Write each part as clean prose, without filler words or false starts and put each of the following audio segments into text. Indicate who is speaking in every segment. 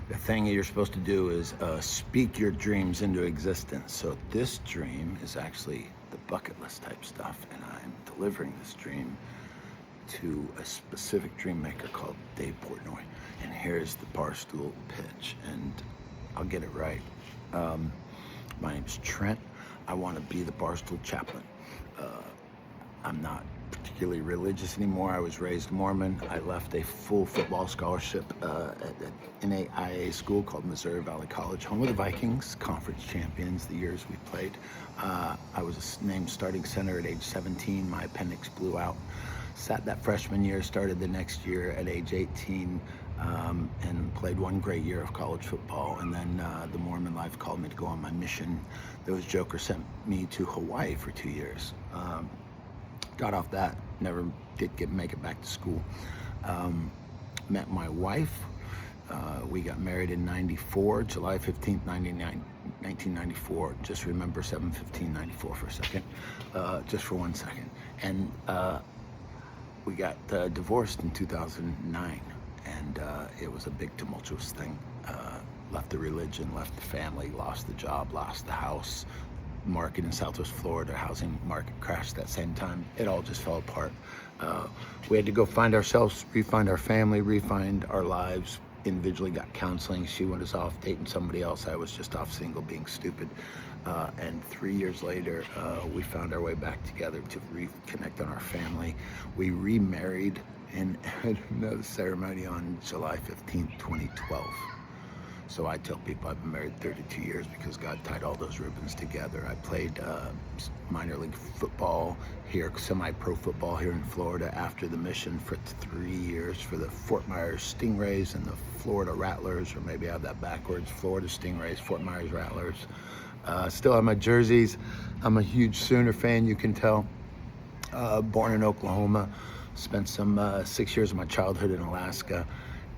Speaker 1: the thing you're supposed to do is speak your dreams into existence. So this dream is actually the bucket list type stuff, and I'm delivering this dream to a specific dream maker called Dave Portnoy. And here's the barstool pitch, and I'll get it right. My name's Trent. I want to be the barstool chaplain. I'm not particularly religious anymore. I was raised Mormon. I left a full football scholarship at an NAIA school called Missouri Valley College, home of the Vikings, conference champions the years we played. I was named starting center at age 17. My appendix blew out. Sat that freshman year, started the next year at age 18, and played one great year of college football. And then the Mormon life called me to go on my mission. Those jokers sent me to Hawaii for 2 years. Got off that, never did make it back to school. Met my wife. We got married in 94, July 15th, 1994. Just remember 7/15/94 for a second, just for 1 second. And we got divorced in 2009, and it was a big tumultuous thing. Left the religion, left the family, lost the job, lost the house. Market in Southwest Florida, housing market crashed that same time. It all just fell apart. We had to go find ourselves, re-find our family, re-find our lives. Individually got counseling. She was off dating somebody else. I was just off single, being stupid. And 3 years later, we found our way back together to reconnect on our family. We remarried and had another ceremony on July 15th, 2012. So I tell people I've been married 32 years because God tied all those ribbons together. I played minor league football here, semi-pro football here in Florida after the mission for 3 years for the Fort Myers Stingrays and the Florida Rattlers, or maybe I have that backwards, Florida Stingrays, Fort Myers Rattlers. Still have my jerseys. I'm a huge Sooner fan, you can tell. Born in Oklahoma, spent some 6 years of my childhood in Alaska.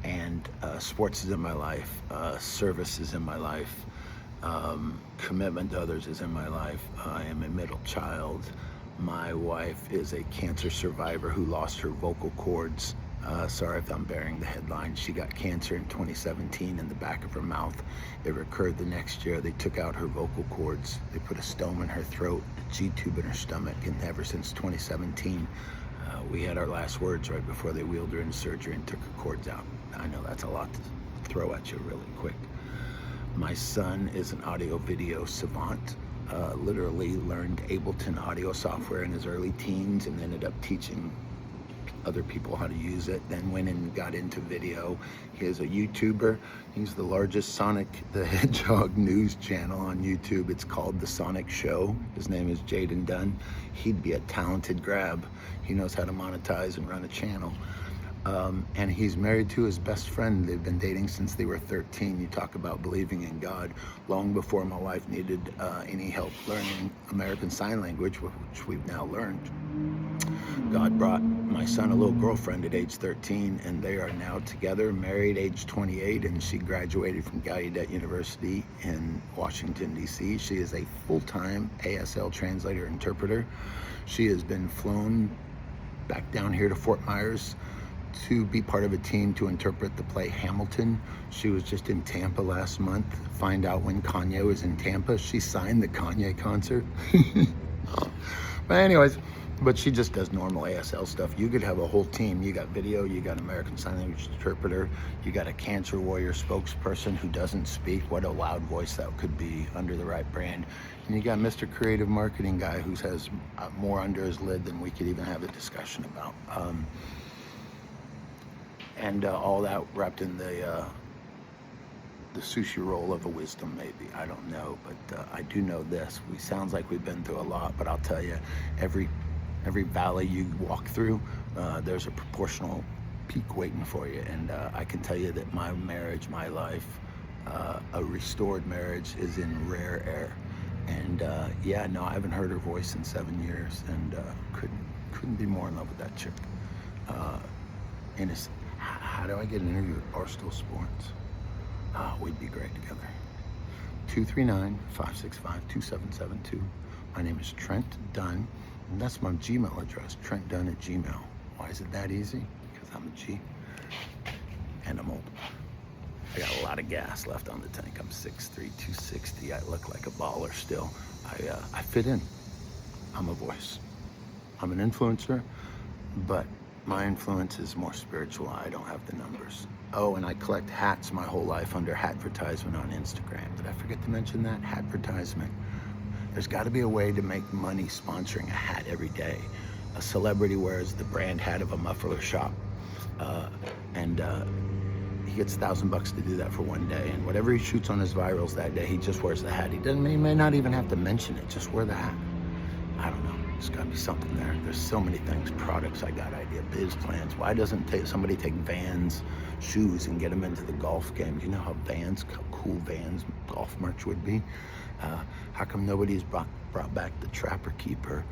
Speaker 1: And sports is in my life, service is in my life, commitment to others is in my life. I am a middle child. My wife is a cancer survivor who lost her vocal cords. Sorry if I'm bearing the headline. She got cancer in 2017 in the back of her mouth. It recurred the next year. They took out her vocal cords. They put a stone in her throat, a G-tube in her stomach, and ever since 2017, we had our last words right before they wheeled her into surgery and took her cords out. I know that's a lot to throw at you really quick. My son is an audio video savant. Literally learned Ableton audio software in his early teens and ended up teaching other people how to use it. Then went and got into video. He is a YouTuber. He's the largest Sonic the Hedgehog news channel on YouTube. It's called The Sonic Show. His name is Dunn. He'd be a talented grab. He knows how to monetize and run a channel. And he's married to his best friend. They've been dating since they were 13. You talk about believing in God. Long before my wife needed any help learning American Sign Language, which we've now learned, God brought my son a little girlfriend at age 13, and they are now together, married, age 28, and she graduated from Gallaudet University in Washington, D.C. She is a full-time ASL translator interpreter. She has been flown back down here to Fort Myers to be part of a team to interpret the play Hamilton. She was just in Tampa last month. Find out when Kanye was in Tampa. She signed the Kanye concert. But anyways, but she just does normal ASL stuff. You could have a whole team. You got video, you got American Sign Language interpreter, you got a cancer warrior spokesperson who doesn't speak. What a loud voice that could be under the right brand. And you got Mr. Creative Marketing guy who has more under his lid than we could even have a discussion about. And all that wrapped in the sushi roll of a wisdom, maybe. I don't know, but I do know this. Sounds like we've been through a lot, but I'll tell you, every valley you walk through, there's a proportional peak waiting for you. And I can tell you that my marriage, my life, a restored marriage is in rare air. And yeah, no, I haven't heard her voice in 7 years, and couldn't be more in love with that chick. How do I get an interview with Barstool Sports? We'd be great together. 239-565-2772. My name is Trent Dunn, and that's my Gmail address, TrentDunn@gmail. Why is it that easy? Because I'm a G, and I'm old. I got a lot of gas left on the tank. I'm 6'3", 260. I look like a baller still. I fit in. I'm a voice. I'm an influencer, but my influence is more spiritual. I don't have the numbers. Oh, and I collect hats my whole life under Hatvertisement on Instagram. Did I forget to mention that? Hatvertisement. There's got to be a way to make money sponsoring a hat every day. A celebrity wears the brand hat of a muffler shop, and he gets $1,000 to do that for one day. And whatever he shoots on his virals that day, he just wears the hat. He may not even have to mention it. Just wear the hat. I don't know. There's got to be something there. There's so many things, products I got idea, biz plans. Why doesn't somebody take Vans shoes and get them into the golf game? Do you know how cool Vans golf merch would be? How come nobody's brought back the Trapper Keeper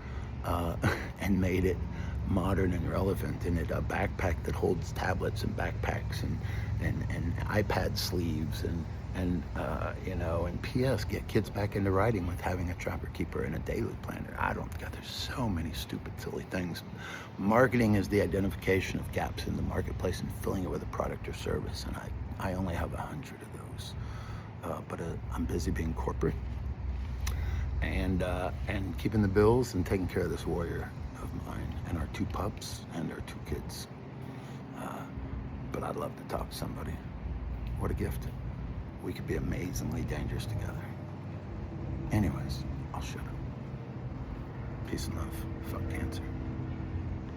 Speaker 1: and made it modern and relevant, and a backpack that holds tablets and backpacks and iPad sleeves and P.S. get kids back into writing with having a Trapper Keeper and a daily planner. God, there's so many stupid, silly things. Marketing is the identification of gaps in the marketplace and filling it with a product or service, and I only have 100 of those. But I'm busy being corporate and keeping the bills and taking care of this warrior of mine and our 2 pups and our 2 kids. But I'd love to talk to somebody. What a gift. We could be amazingly dangerous together. Anyways, I'll shut up. Peace and love. Fuck cancer.